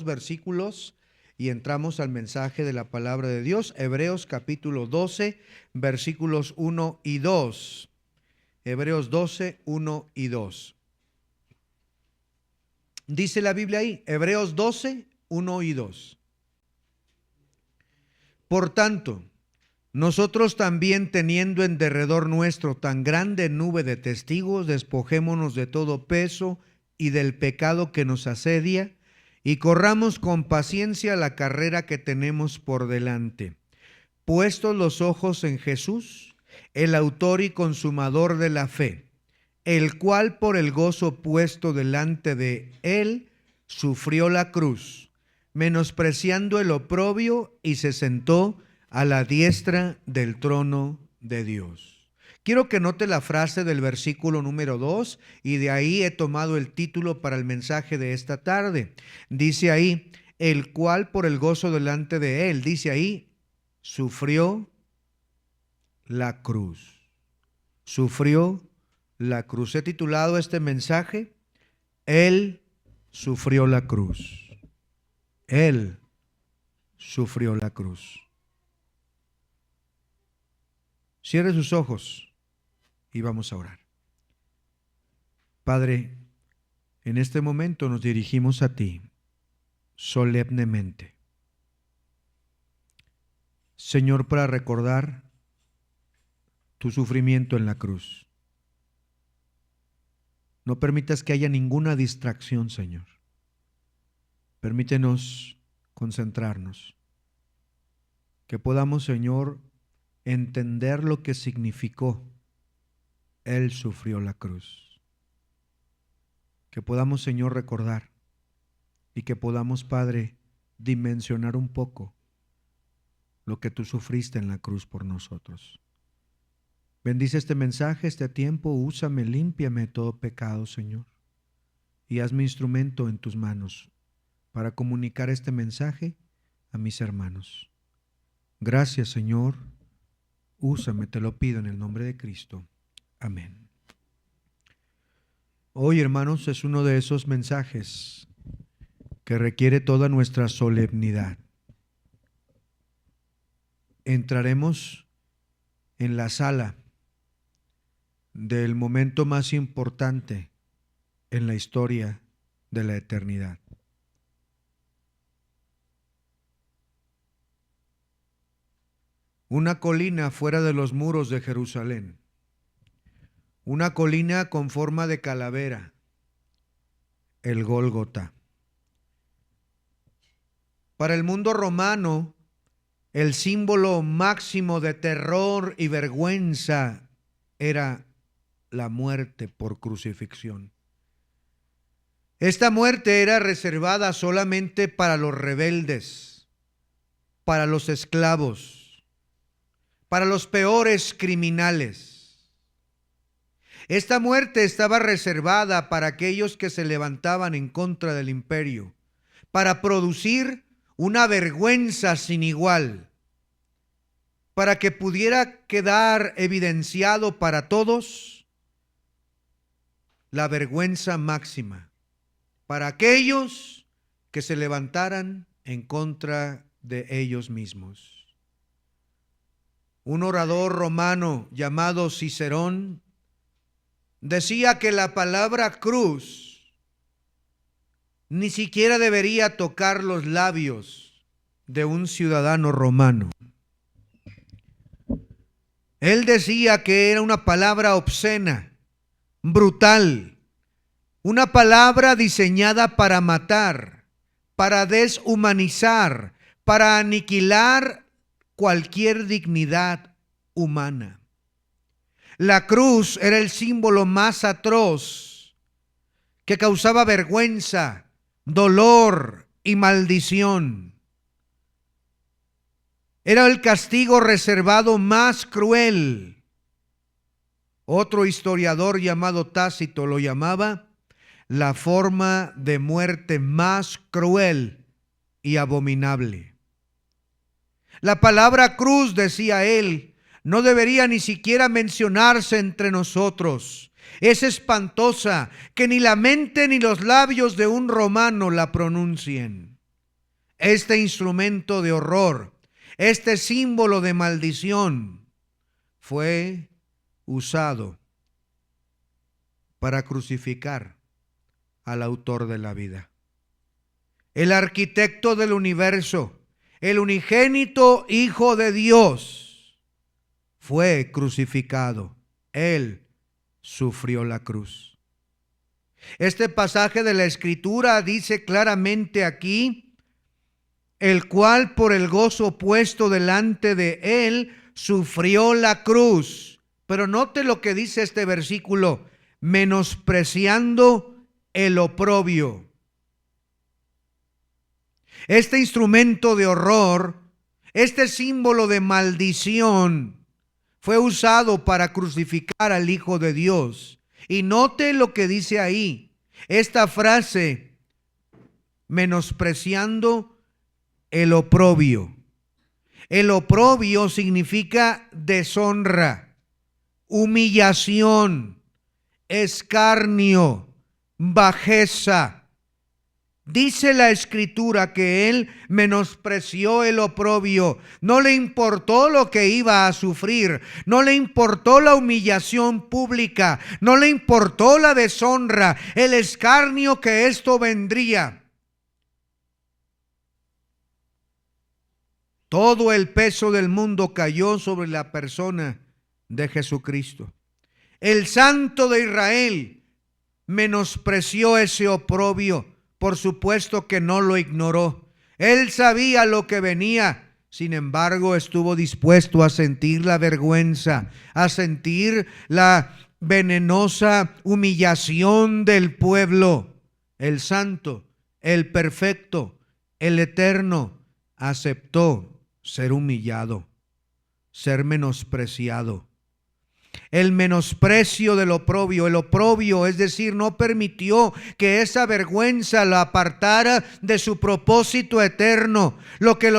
2 versículos y entramos al mensaje de la palabra de Dios. Hebreos capítulo 12, versículos 1 y 2. Hebreos 12, 1 y 2. Dice la Biblia ahí, Hebreos 12, 1 y 2. Por tanto, nosotros también, teniendo en derredor nuestro tan grande nube de testigos, despojémonos de todo peso y del pecado que nos asedia, y corramos con paciencia la carrera que tenemos por delante, puestos los ojos en Jesús, el autor y consumador de la fe, el cual por el gozo puesto delante de él sufrió la cruz, menospreciando el oprobio, y se sentó a la diestra del trono de Dios. Quiero que note la frase del versículo número 2 y de ahí he tomado el título para el mensaje de esta tarde. Dice ahí, el cual por el gozo delante de él, dice ahí, sufrió la cruz. Sufrió la cruz. He titulado este mensaje, Él sufrió la cruz. Él sufrió la cruz. Cierre sus ojos y vamos a orar. Padre, en este momento nos dirigimos a ti solemnemente, Señor, para recordar tu sufrimiento en la cruz. No permitas que haya ninguna distracción, Señor. Permítenos concentrarnos, que podamos, Señor, entender lo que significó Él sufrió la cruz. Que podamos, Señor, recordar y que podamos, Padre, dimensionar un poco lo que tú sufriste en la cruz por nosotros. Bendice este mensaje, este tiempo, úsame, límpiame de todo pecado, Señor, y hazme instrumento en tus manos para comunicar este mensaje a mis hermanos. Gracias, Señor. Úsame, te lo pido en el nombre de Cristo. Amén. Hoy, hermanos, es uno de esos mensajes que requiere toda nuestra solemnidad. Entraremos en la sala del momento más importante en la historia de la eternidad. Una colina fuera de los muros de Jerusalén. Una colina con forma de calavera, el Gólgota. Para el mundo romano, el símbolo máximo de terror y vergüenza era la muerte por crucifixión. Esta muerte era reservada solamente para los rebeldes, para los esclavos, para los peores criminales. Esta muerte estaba reservada para aquellos que se levantaban en contra del imperio, para producir una vergüenza sin igual, para que pudiera quedar evidenciado para todos la vergüenza máxima, para aquellos que se levantaran en contra de ellos mismos. Un orador romano llamado Cicerón decía que la palabra cruz ni siquiera debería tocar los labios de un ciudadano romano. Él decía que era una palabra obscena, brutal, una palabra diseñada para matar, para deshumanizar, para aniquilar cualquier dignidad humana. La cruz era el símbolo más atroz que causaba vergüenza, dolor y maldición. Era el castigo reservado más cruel. Otro historiador llamado Tácito lo llamaba la forma de muerte más cruel y abominable. La palabra cruz, decía él, no debería ni siquiera mencionarse entre nosotros. Es espantosa, que ni la mente ni los labios de un romano la pronuncien. este instrumento de horror, este símbolo de maldición, fue usado para crucificar al autor de la vida. El arquitecto del universo, el unigénito Hijo de Dios, fue crucificado. Él sufrió la cruz. Este pasaje de la Escritura dice claramente aquí, el cual por el gozo puesto delante de él sufrió la cruz. Pero note lo que dice este versículo, menospreciando el oprobio. Este instrumento de horror, este símbolo de maldición, fue usado para crucificar al Hijo de Dios. Y note lo que dice ahí, esta frase, menospreciando el oprobio. El oprobio significa deshonra, humillación, escarnio, bajeza. Dice la Escritura que él menospreció el oprobio. No le importó lo que iba a sufrir. No le importó la humillación pública. No le importó la deshonra, el escarnio que esto vendría. Todo el peso del mundo cayó sobre la persona de Jesucristo. El Santo de Israel menospreció ese oprobio. Por supuesto que no lo ignoró. Él sabía lo que venía. Sin embargo, estuvo dispuesto a sentir la vergüenza, a sentir la venenosa humillación del pueblo. El Santo, el Perfecto, el Eterno, aceptó ser humillado, ser menospreciado. El menosprecio del oprobio, el oprobio, es decir, no permitió que esa vergüenza la apartara de su propósito eterno. Lo que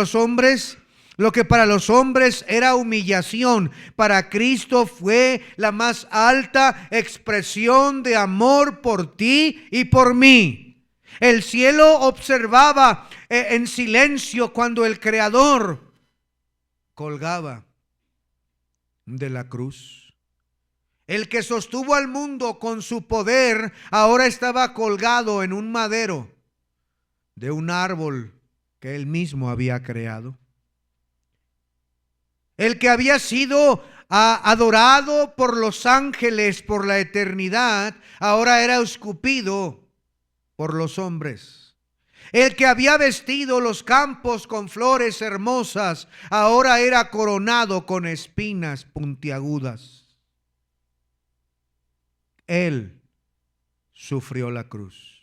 para los hombres era humillación, para Cristo fue la más alta expresión de amor por ti y por mí. El cielo observaba en silencio cuando el Creador colgaba de la cruz. El que sostuvo al mundo con su poder ahora estaba colgado en un madero de un árbol que él mismo había creado. El que había sido adorado por los ángeles por la eternidad, ahora era escupido por los hombres. El que había vestido los campos con flores hermosas, ahora era coronado con espinas puntiagudas. Él sufrió la cruz,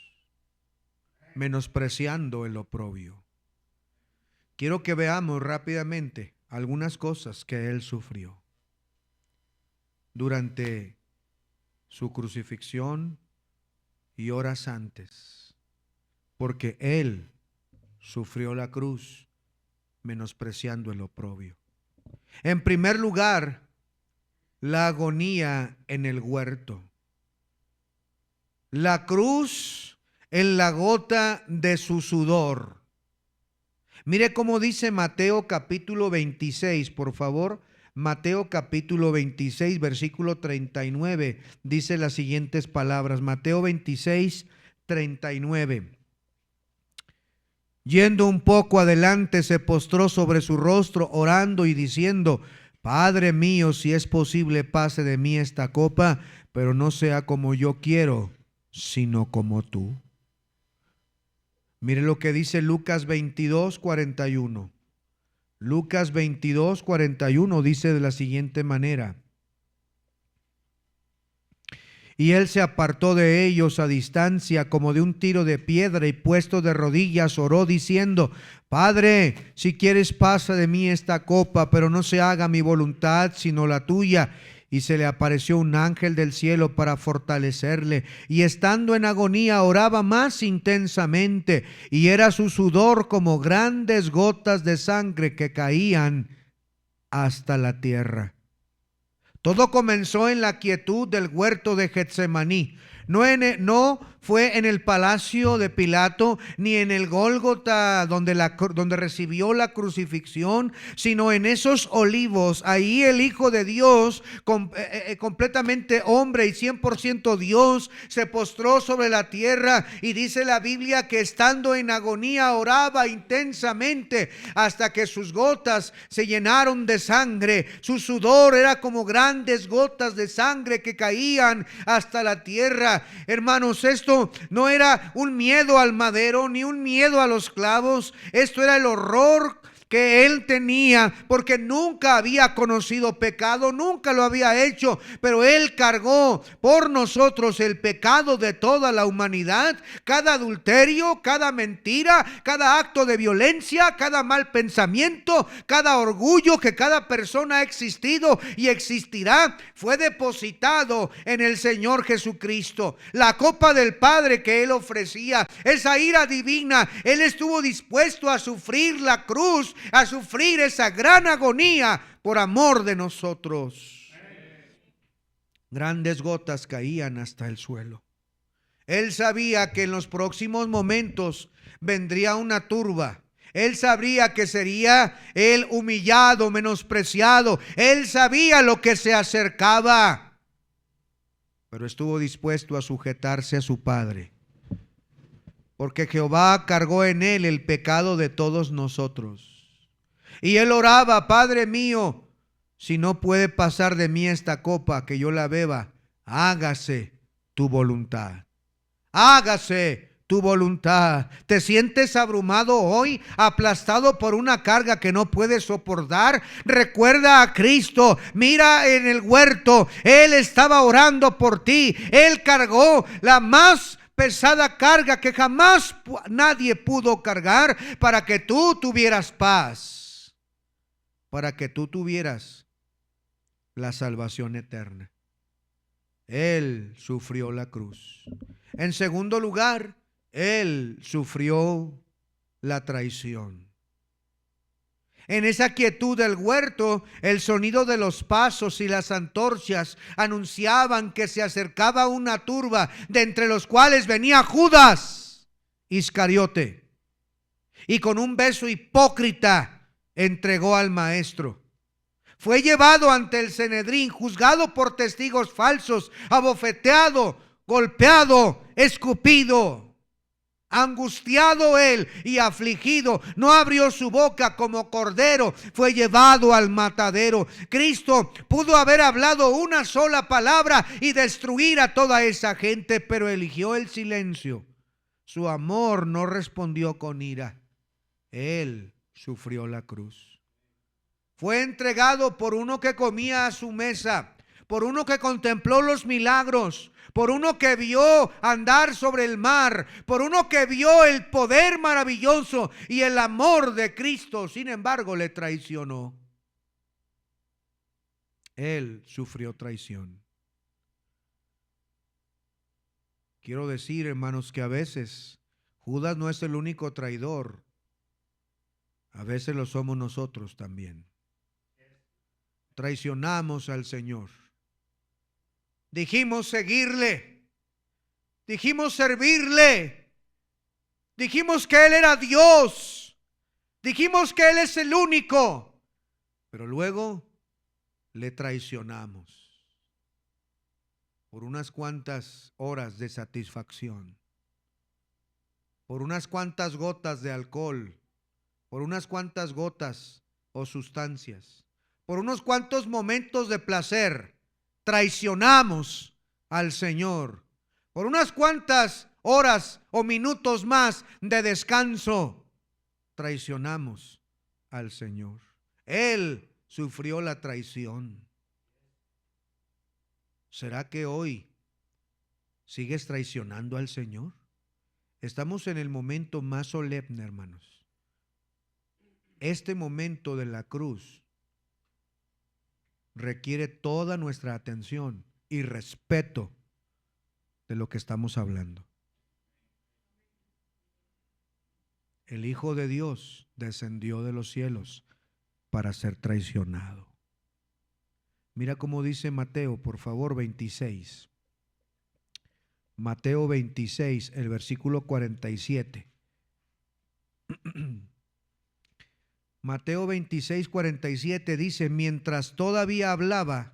menospreciando el oprobio. Quiero que veamos rápidamente algunas cosas que él sufrió durante su crucifixión y horas antes, porque él sufrió la cruz menospreciando el oprobio. En primer lugar, la agonía en el huerto. La cruz en la gota de su sudor. Mire cómo dice Mateo capítulo 26, por favor. Mateo capítulo 26, versículo 39. Dice las siguientes palabras. Mateo 26, 39. Yendo un poco adelante, se postró sobre su rostro, orando y diciendo: Padre mío, si es posible, pase de mí esta copa, pero no sea como yo quiero, sino como tú. Mire lo que dice Lucas 22, 41. Lucas 22, 41 dice de la siguiente manera: Y él se apartó de ellos a distancia como de un tiro de piedra, y puesto de rodillas oró diciendo: Padre, si quieres, pasa de mí esta copa, pero no se haga mi voluntad sino la tuya. Y se le apareció un ángel del cielo para fortalecerle, y estando en agonía oraba más intensamente, y era su sudor como grandes gotas de sangre que caían hasta la tierra. Todo comenzó en la quietud del huerto de Getsemaní. No fue en el palacio de Pilato, ni en el Gólgota donde recibió la crucifixión, sino en esos olivos. Ahí el Hijo de Dios, completamente hombre y 100% Dios, se postró sobre la tierra, y dice la Biblia que estando en agonía oraba intensamente hasta que sus gotas se llenaron de sangre. Su sudor era como grandes gotas de sangre que caían hasta la tierra. Hermanos, esto no era un miedo al madero ni un miedo a los clavos. Esto era el horror que él tenía, porque nunca había conocido pecado, nunca lo había hecho, pero él cargó por nosotros el pecado de toda la humanidad. Cada adulterio, cada mentira, cada acto de violencia, cada mal pensamiento, cada orgullo que cada persona ha existido y existirá, fue depositado en el Señor Jesucristo. La copa del Padre que él ofrecía, esa ira divina, él estuvo dispuesto a sufrir la cruz, a sufrir esa gran agonía por amor de nosotros. Grandes gotas caían hasta el suelo. Él sabía que en los próximos momentos vendría una turba. Él sabía que sería él humillado, menospreciado. Él sabía lo que se acercaba, pero estuvo dispuesto a sujetarse a su Padre, porque Jehová cargó en él el pecado de todos nosotros. Y él oraba: Padre mío, si no puede pasar de mí esta copa, que yo la beba, hágase tu voluntad. Hágase tu voluntad. ¿Te sientes abrumado hoy, aplastado por una carga que no puedes soportar? Recuerda a Cristo. Mira en el huerto, Él estaba orando por ti. Él cargó la más pesada carga que jamás nadie pudo cargar, para que tú tuvieras paz, para que tú tuvieras la salvación eterna. Él sufrió la cruz. En segundo lugar, Él sufrió la traición. En esa quietud del huerto, el sonido de los pasos y las antorchas anunciaban que se acercaba una turba, de entre los cuales venía Judas Iscariote, y con un beso hipócrita entregó al maestro. Fue llevado ante el Sanedrín, juzgado por testigos falsos, abofeteado, golpeado, escupido. Angustiado él y afligido, no abrió su boca, como cordero fue llevado al matadero. Cristo pudo haber hablado una sola palabra y destruir a toda esa gente, pero eligió el silencio. Su amor no respondió con ira. Él sufrió la cruz. Fue entregado por uno que comía a su mesa, por uno que contempló los milagros, por uno que vio andar sobre el mar, por uno que vio el poder maravilloso y el amor de Cristo. Sin embargo, le traicionó. Él sufrió traición. Quiero decir, hermanos, que a veces Judas no es el único traidor. A veces lo somos nosotros también. Traicionamos al Señor. Dijimos seguirle, dijimos servirle, dijimos que Él era Dios, dijimos que Él es el único, pero luego le traicionamos por unas cuantas horas de satisfacción, por unas cuantas gotas de alcohol, por unas cuantas gotas o sustancias, por unos cuantos momentos de placer. Traicionamos al Señor por unas cuantas horas o minutos más de descanso. Traicionamos al Señor. Él sufrió la traición. ¿Será que hoy sigues traicionando al Señor? Estamos en el momento más solemne, hermanos. Este momento de la cruz requiere toda nuestra atención y respeto de lo que estamos hablando. El Hijo de Dios descendió de los cielos para ser traicionado. Mira cómo dice Mateo, por favor, 26. Mateo 26, el versículo 47. Mateo 26, 47 dice: mientras todavía hablaba,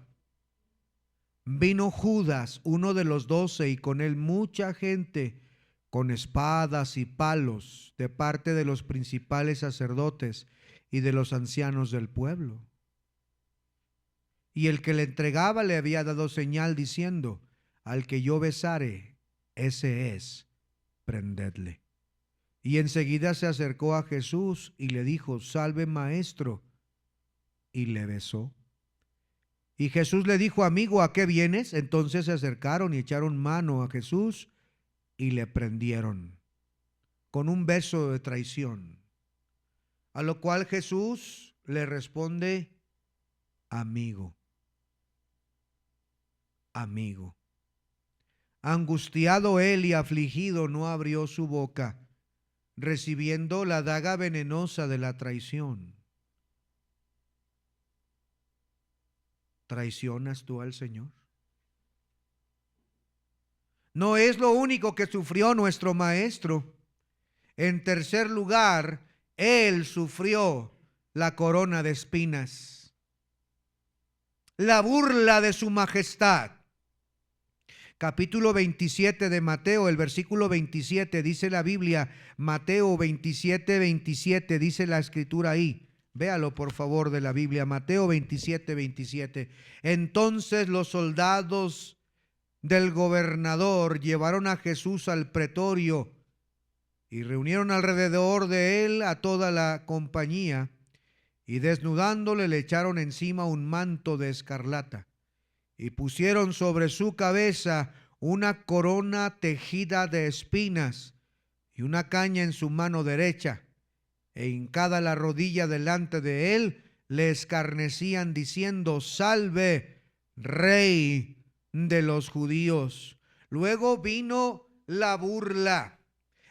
vino Judas, uno de los 12, y con él mucha gente con espadas y palos de parte de los principales sacerdotes y de los ancianos del pueblo. Y el que le entregaba le había dado señal diciendo: al que yo besare, ese es, prendedle. Y enseguida se acercó a Jesús y le dijo: salve, maestro, y le besó. Y Jesús le dijo: amigo, ¿a qué vienes? Entonces se acercaron y echaron mano a Jesús y le prendieron con un beso de traición. A lo cual Jesús le responde: amigo, amigo. Angustiado él y afligido, no abrió su boca, recibiendo la daga venenosa de la traición. ¿Traicionas tú al Señor? No es lo único que sufrió nuestro Maestro. En tercer lugar, Él sufrió la corona de espinas, la burla de su majestad. Capítulo 27 de Mateo, el versículo 27, dice la Biblia, Mateo 27, 27, dice la escritura ahí. Véalo por favor de la Biblia, Mateo 27, 27. Entonces los soldados del gobernador llevaron a Jesús al pretorio y reunieron alrededor de él a toda la compañía, y desnudándole le echaron encima un manto de escarlata y pusieron sobre su cabeza una corona tejida de espinas y una caña en su mano derecha, e hincada la rodilla delante de él, le escarnecían diciendo: salve, Rey de los judíos. Luego vino la burla.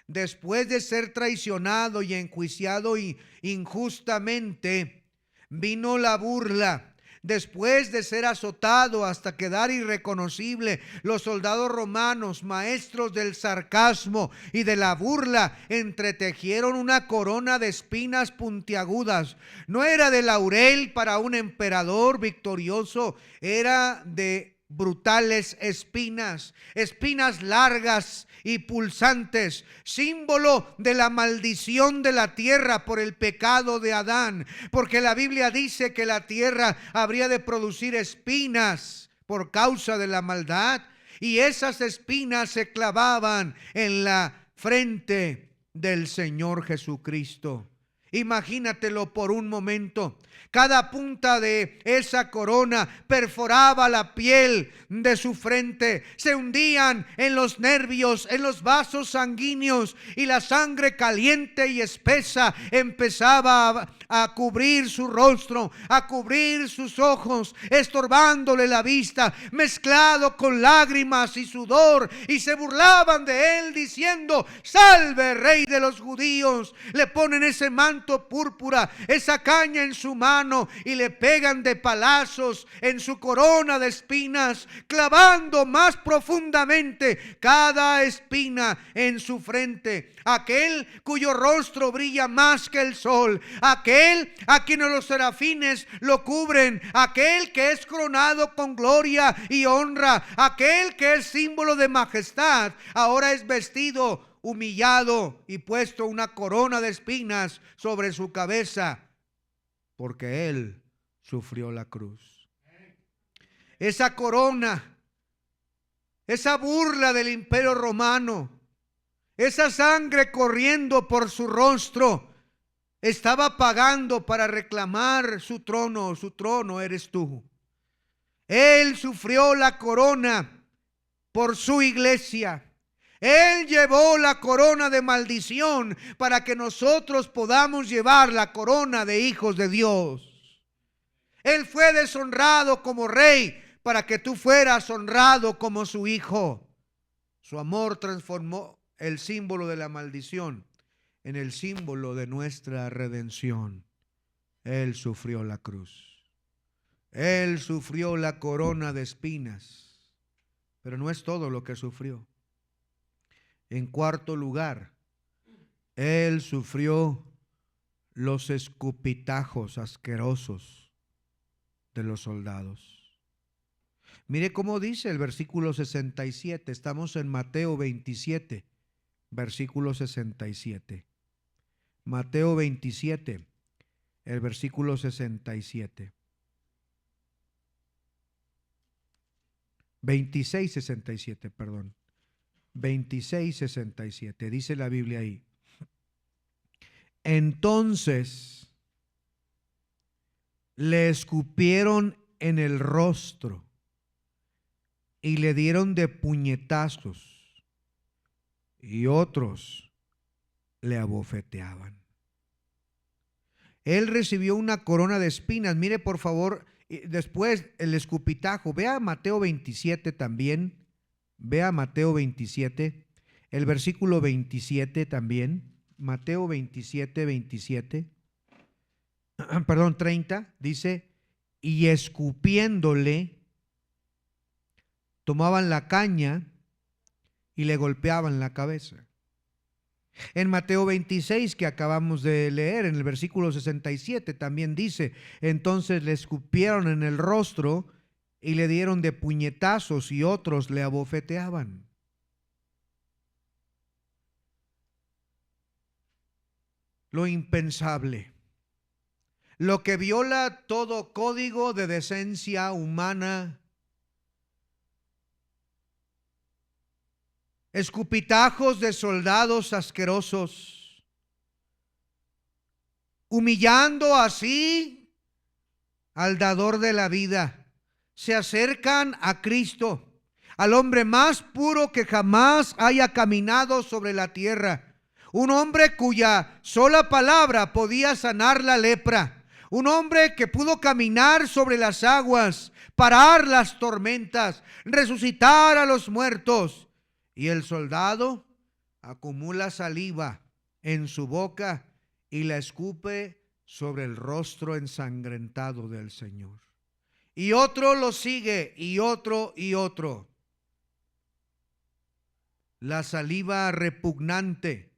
Después de ser traicionado y enjuiciado injustamente, vino la burla. Después de ser azotado hasta quedar irreconocible, los soldados romanos, maestros del sarcasmo y de la burla, entretejieron una corona de espinas puntiagudas. No era de laurel para un emperador victorioso, era de brutales espinas, espinas largas y pulsantes, símbolo de la maldición de la tierra por el pecado de Adán, porque la Biblia dice que la tierra habría de producir espinas por causa de la maldad, y esas espinas se clavaban en la frente del Señor Jesucristo. Imagínatelo por un momento. Cada punta de esa corona perforaba la piel de su frente, se hundían en los nervios, en los vasos sanguíneos, y la sangre caliente y espesa empezaba a cubrir su rostro, a cubrir sus ojos, estorbándole la vista, mezclado con lágrimas y sudor, y se burlaban de él diciendo: salve, Rey de los judíos. Le ponen ese manto púrpura, esa caña en su mano, y le pegan de palazos en su corona de espinas, clavando más profundamente cada espina en su frente. Aquel cuyo rostro brilla más que el sol, aquel a quien los serafines lo cubren, aquel que es coronado con gloria y honra, aquel que es símbolo de majestad, ahora es vestido, humillado y puesto una corona de espinas sobre su cabeza, porque él sufrió la cruz. Esa corona, esa burla del imperio romano, esa sangre corriendo por su rostro, estaba pagando para reclamar su trono. Su trono eres tú. Él sufrió la corona por su iglesia. Él llevó la corona de maldición para que nosotros podamos llevar la corona de hijos de Dios. Él fue deshonrado como rey para que tú fueras honrado como su hijo. Su amor transformó el símbolo de la maldición en el símbolo de nuestra redención. Él sufrió la cruz. Él sufrió la corona de espinas. Pero no es todo lo que sufrió. En cuarto lugar, Él sufrió los escupitajos asquerosos de los soldados. Mire cómo dice el versículo 67. Estamos en Mateo 27, versículo 67. Mateo 27, el versículo 67. 26:67, perdón. 26:67. Dice la Biblia ahí. Entonces le escupieron en el rostro y le dieron de puñetazos, y otros le abofeteaban. Él recibió una corona de espinas. Mire por favor, después el escupitajo. Vea Mateo 27 también. Vea Mateo 27, el versículo 27 también. Mateo 27, 27. Perdón, 30. Dice, y escupiéndole, tomaban la caña y le golpeaban la cabeza. En Mateo 26, que acabamos de leer, en el versículo 67, también dice, entonces le escupieron en el rostro y le dieron de puñetazos, y otros le abofeteaban. Lo impensable, lo que viola todo código de decencia humana. Escupitajos de soldados asquerosos, humillando así al dador de la vida. Se acercan a Cristo, al hombre más puro que jamás haya caminado sobre la tierra, un hombre cuya sola palabra podía sanar la lepra, un hombre que pudo caminar sobre las aguas, parar las tormentas, resucitar a los muertos. Y el soldado acumula saliva en su boca y la escupe sobre el rostro ensangrentado del Señor. Y otro lo sigue, y otro, y otro. La saliva repugnante,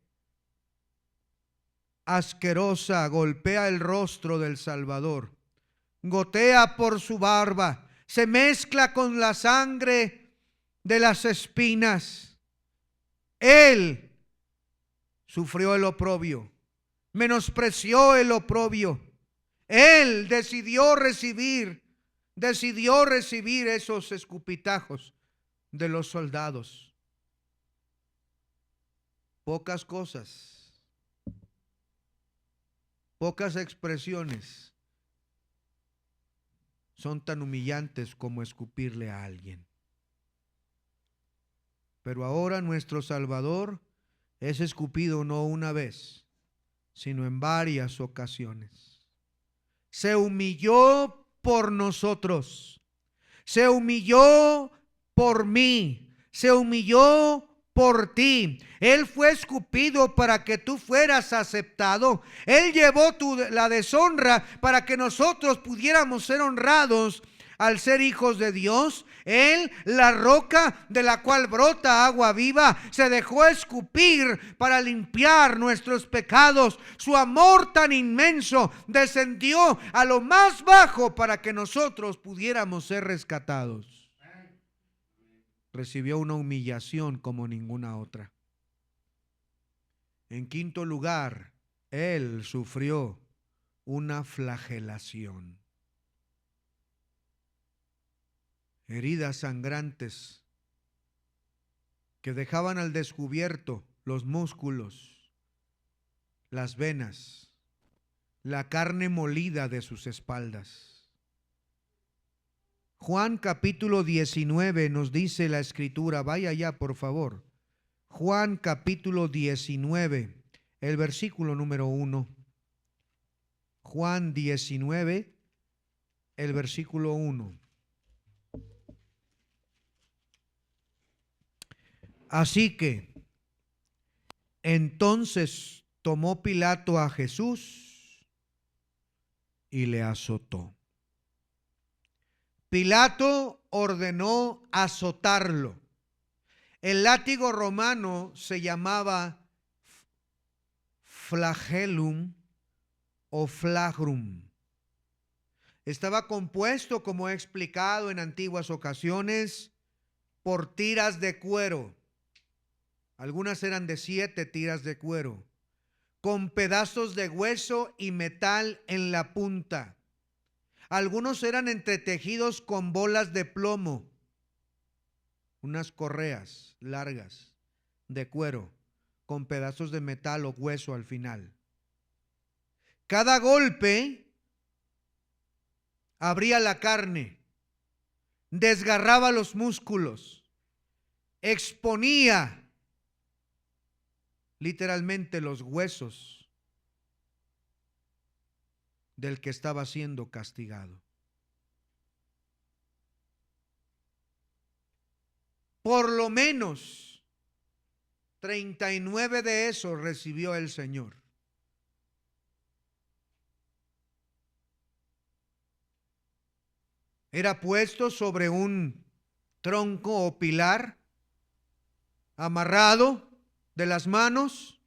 asquerosa, golpea el rostro del Salvador, gotea por su barba, se mezcla con la sangre de las espinas. Él sufrió el oprobio, menospreció el oprobio. Él decidió recibir esos escupitajos de los soldados. Pocas cosas, pocas expresiones son tan humillantes como escupirle a alguien. Pero ahora nuestro Salvador es escupido no una vez, sino en varias ocasiones. Se humilló por nosotros, se humilló por mí, se humilló por ti. Él fue escupido para que tú fueras aceptado. Él llevó la deshonra para que nosotros pudiéramos ser honrados al ser hijos de Dios. Él, la roca de la cual brota agua viva, se dejó escupir para limpiar nuestros pecados. Su amor tan inmenso descendió a lo más bajo para que nosotros pudiéramos ser rescatados. Recibió una humillación como ninguna otra. En quinto lugar, Él sufrió una flagelación. Heridas sangrantes que dejaban al descubierto los músculos, las venas, la carne molida de sus espaldas. Juan capítulo 19 nos dice la Escritura, vaya allá por favor. Juan capítulo 19, el versículo número 1. Juan 19, el versículo 1. Así que entonces tomó Pilato a Jesús y le azotó. Pilato ordenó azotarlo. El látigo romano se llamaba flagellum o flagrum. Estaba compuesto, como he explicado en antiguas ocasiones, por tiras de cuero. Algunas eran de 7 tiras de cuero, con pedazos de hueso y metal en la punta. Algunos eran entretejidos con bolas de plomo, unas correas largas de cuero, con pedazos de metal o hueso al final. Cada golpe abría la carne, desgarraba los músculos, exponía literalmente los huesos del que estaba siendo castigado. Por lo menos 39 de esos recibió el Señor. Era puesto sobre un tronco o pilar, amarrado de las manos,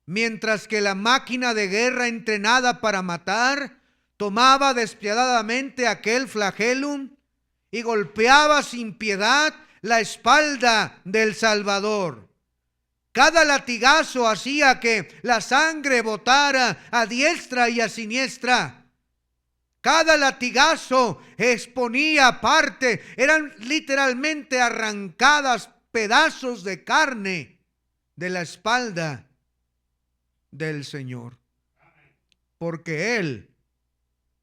mientras que la máquina de guerra entrenada para matar tomaba despiadadamente aquel flagellum y golpeaba sin piedad la espalda del Salvador. Cada latigazo hacía que la sangre botara a diestra y a siniestra. Cada latigazo exponía aparte, eran literalmente arrancadas pedazos de carne de la espalda del Señor, porque Él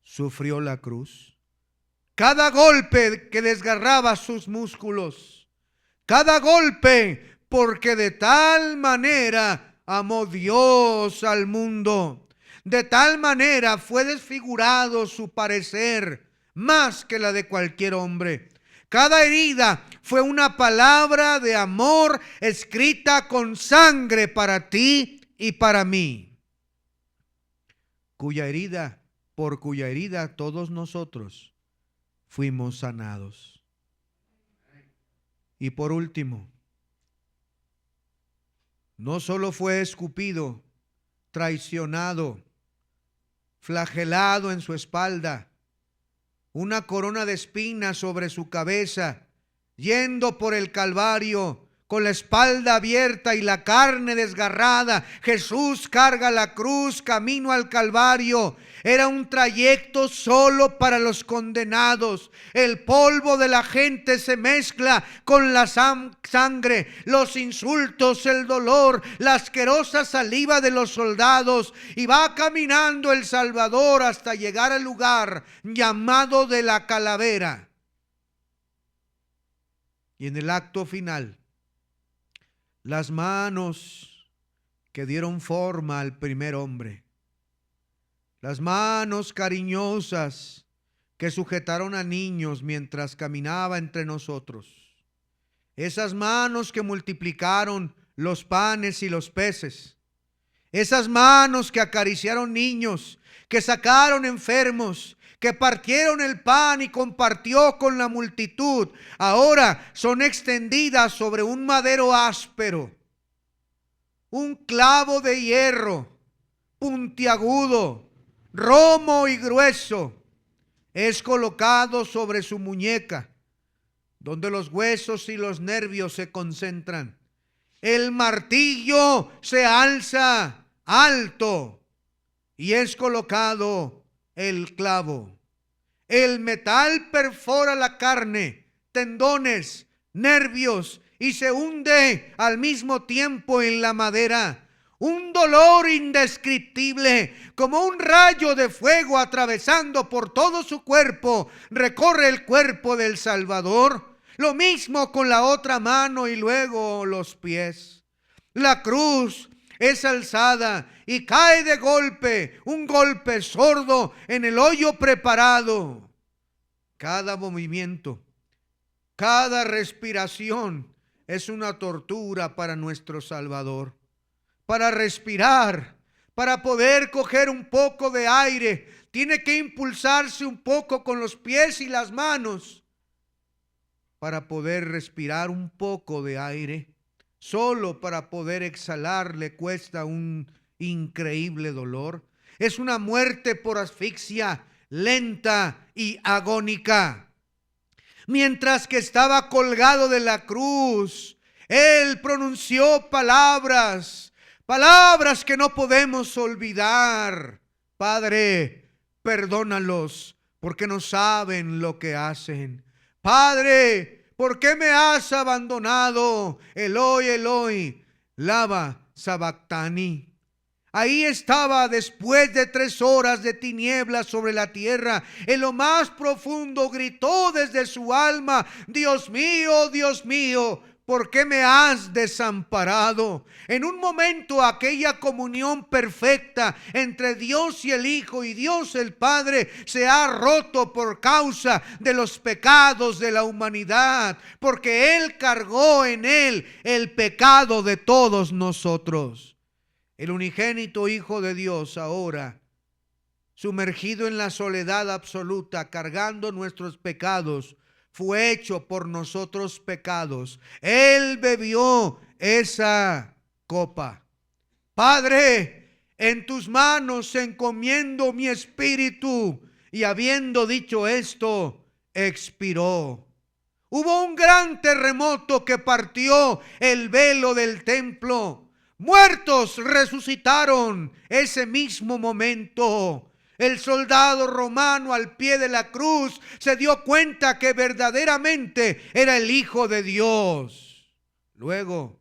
sufrió la cruz. Cada golpe que desgarraba sus músculos, cada golpe, porque de tal manera amó Dios al mundo. De tal manera fue desfigurado su parecer más que la de cualquier hombre. Cada herida fue una palabra de amor escrita con sangre para ti y para mí. Por cuya herida todos nosotros fuimos sanados. Y por último, no solo fue escupido, traicionado, flagelado en su espalda, una corona de espinas sobre su cabeza, yendo por el Calvario con la espalda abierta y la carne desgarrada. Jesús carga la cruz camino al Calvario. Era un trayecto solo para los condenados. El polvo de la gente se mezcla con la sangre, los insultos, el dolor, la asquerosa saliva de los soldados, y va caminando el Salvador hasta llegar al lugar llamado de la calavera. Y en el acto final, las manos que dieron forma al primer hombre, las manos cariñosas que sujetaron a niños mientras caminaba entre nosotros, esas manos que multiplicaron los panes y los peces, esas manos que acariciaron niños, que sacaron enfermos, que partieron el pan y compartió con la multitud, ahora son extendidas sobre un madero áspero, un clavo de hierro puntiagudo, romo y grueso, es colocado sobre su muñeca, donde los huesos y los nervios se concentran. El martillo se alza alto y es colocado el clavo. El metal perfora la carne, tendones, nervios, y se hunde al mismo tiempo en la madera. Un dolor indescriptible, como un rayo de fuego atravesando por todo su cuerpo, recorre el cuerpo del Salvador. Lo mismo con la otra mano y luego los pies. La cruz es alzada y cae de golpe, un golpe sordo en el hoyo preparado. Cada movimiento, cada respiración es una tortura para nuestro Salvador. Para respirar, para poder coger un poco de aire, tiene que impulsarse un poco con los pies y las manos. para poder respirar un poco de aire. Solo para poder exhalar le cuesta un increíble dolor. Es una muerte por asfixia lenta y agónica. Mientras que estaba colgado de la cruz, Él pronunció palabras que no podemos olvidar. Padre, perdónalos porque no saben lo que hacen. Padre, ¿por qué me has abandonado? Eloi, Eloi, lama sabactani. Ahí estaba después de 3 horas de tinieblas sobre la tierra. En lo más profundo gritó desde su alma: Dios mío, ¿por qué me has desamparado? En un momento aquella comunión perfecta entre Dios y el Hijo y Dios el Padre se ha roto por causa de los pecados de la humanidad, porque Él cargó en Él el pecado de todos nosotros. El unigénito Hijo de Dios ahora, sumergido en la soledad absoluta, cargando nuestros pecados, fue hecho por nosotros pecados. Él bebió esa copa. Padre, en tus manos encomiendo mi espíritu. Y habiendo dicho esto, expiró. Hubo un gran terremoto que partió el velo del templo. Muertos resucitaron ese mismo momento. El soldado romano al pie de la cruz se dio cuenta que verdaderamente era el Hijo de Dios. Luego,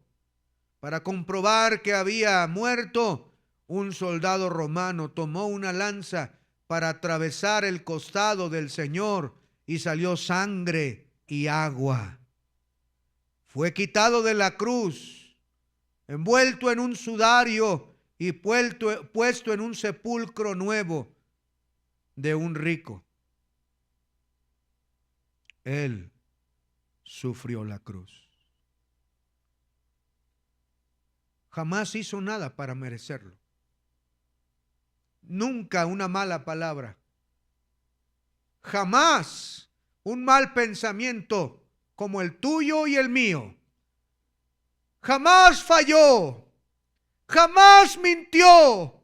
para comprobar que había muerto, un soldado romano tomó una lanza para atravesar el costado del Señor y salió sangre y agua. Fue quitado de la cruz, envuelto en un sudario y puesto en un sepulcro nuevo de un rico. Él sufrió la cruz. Jamás hizo nada para merecerlo. Nunca una mala palabra. Jamás un mal pensamiento como el tuyo y el mío. Jamás falló. Jamás mintió.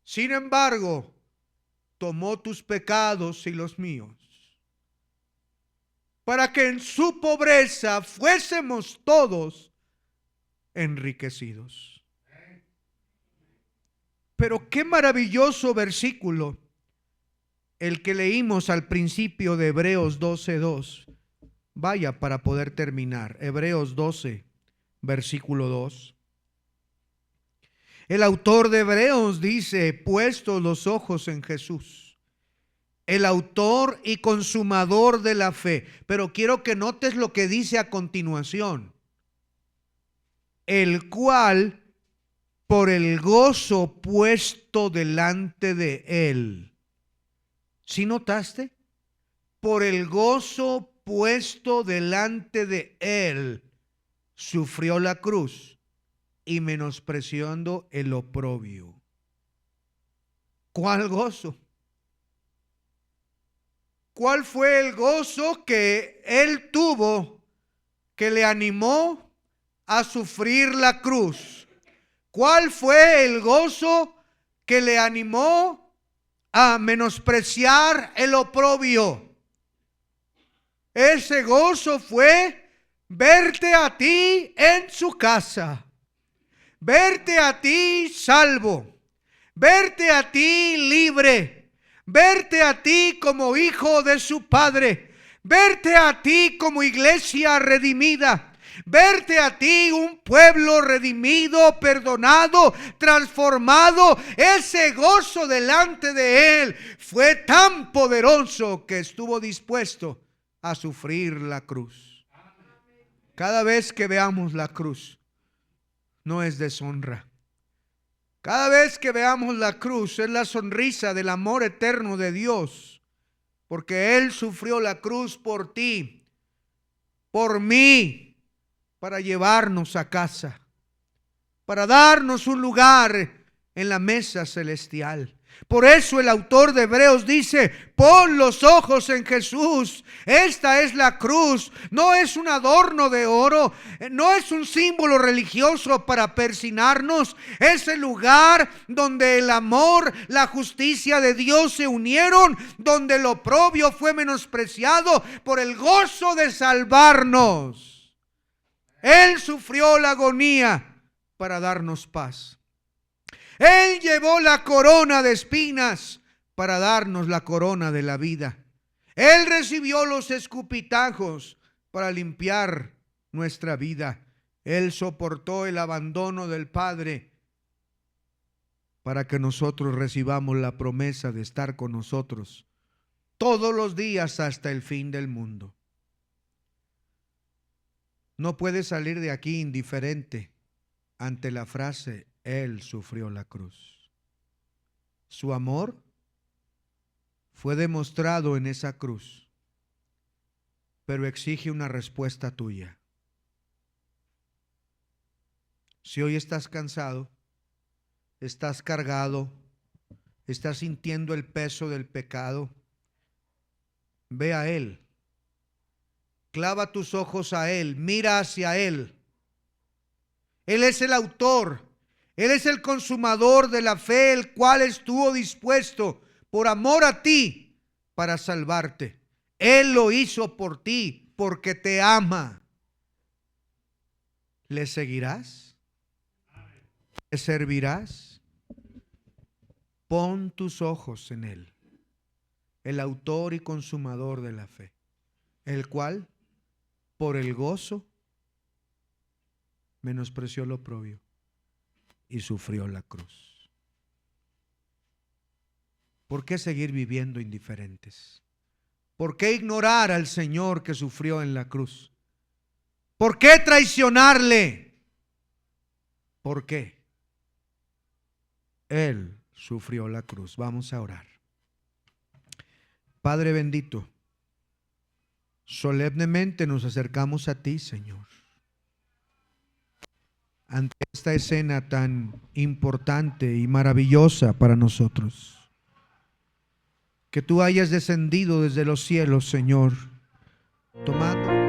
Sin embargo, tomó tus pecados y los míos, para que en su pobreza fuésemos todos enriquecidos. Pero qué maravilloso versículo el que leímos al principio de Hebreos 12:2. Vaya para poder terminar. Hebreos 12, versículo 2. El autor de Hebreos dice: puestos los ojos en Jesús, el autor y consumador de la fe. Pero quiero que notes lo que dice a continuación: el cual, por el gozo puesto delante de él. ¿Sí notaste? Por el gozo puesto delante de él, sufrió la cruz y menospreciando el oprobio. ¿Cuál gozo? ¿Cuál fue el gozo que él tuvo que le animó a sufrir la cruz? ¿Cuál fue el gozo que le animó a menospreciar el oprobio? Ese gozo fue verte a ti en su casa, verte a ti salvo, verte a ti libre, verte a ti como hijo de su Padre, verte a ti como iglesia redimida, verte a ti un pueblo redimido, perdonado, transformado. Ese gozo delante de él fue tan poderoso que estuvo dispuesto a sufrir la cruz. Cada vez que veamos la cruz, no es deshonra. Cada vez que veamos la cruz, es la sonrisa del amor eterno de Dios, porque Él sufrió la cruz por ti, por mí, para llevarnos a casa, para darnos un lugar en la mesa celestial. Por eso el autor de Hebreos dice: pon los ojos en Jesús. Esta es la cruz. No es un adorno de oro, no es un símbolo religioso para persignarnos. Es el lugar donde el amor, la justicia de Dios se unieron, donde lo oprobio fue menospreciado por el gozo de salvarnos. Él sufrió la agonía para darnos paz. Él llevó la corona de espinas para darnos la corona de la vida. Él recibió los escupitajos para limpiar nuestra vida. Él soportó el abandono del Padre para que nosotros recibamos la promesa de estar con nosotros todos los días hasta el fin del mundo. No puedes salir de aquí indiferente ante la frase: Él sufrió la cruz. Su amor fue demostrado en esa cruz, pero exige una respuesta tuya. Si hoy estás cansado, estás cargado, estás sintiendo el peso del pecado, ve a Él. Clava tus ojos a Él, mira hacia Él. Él es el autor, Él es el consumador de la fe, el cual estuvo dispuesto por amor a ti para salvarte. Él lo hizo por ti porque te ama. ¿Le seguirás? ¿Le servirás? Pon tus ojos en Él, el autor y consumador de la fe, el cual por el gozo menospreció lo oprobio y sufrió la cruz. ¿Por qué seguir viviendo indiferentes? ¿Por qué ignorar al Señor que sufrió en la cruz? ¿Por qué traicionarle? ¿Por qué? Él sufrió la cruz. Vamos a orar. Padre bendito, solemnemente nos acercamos a ti, Señor, ante esta escena tan importante y maravillosa para nosotros. Que tú hayas descendido desde los cielos, Señor, tomando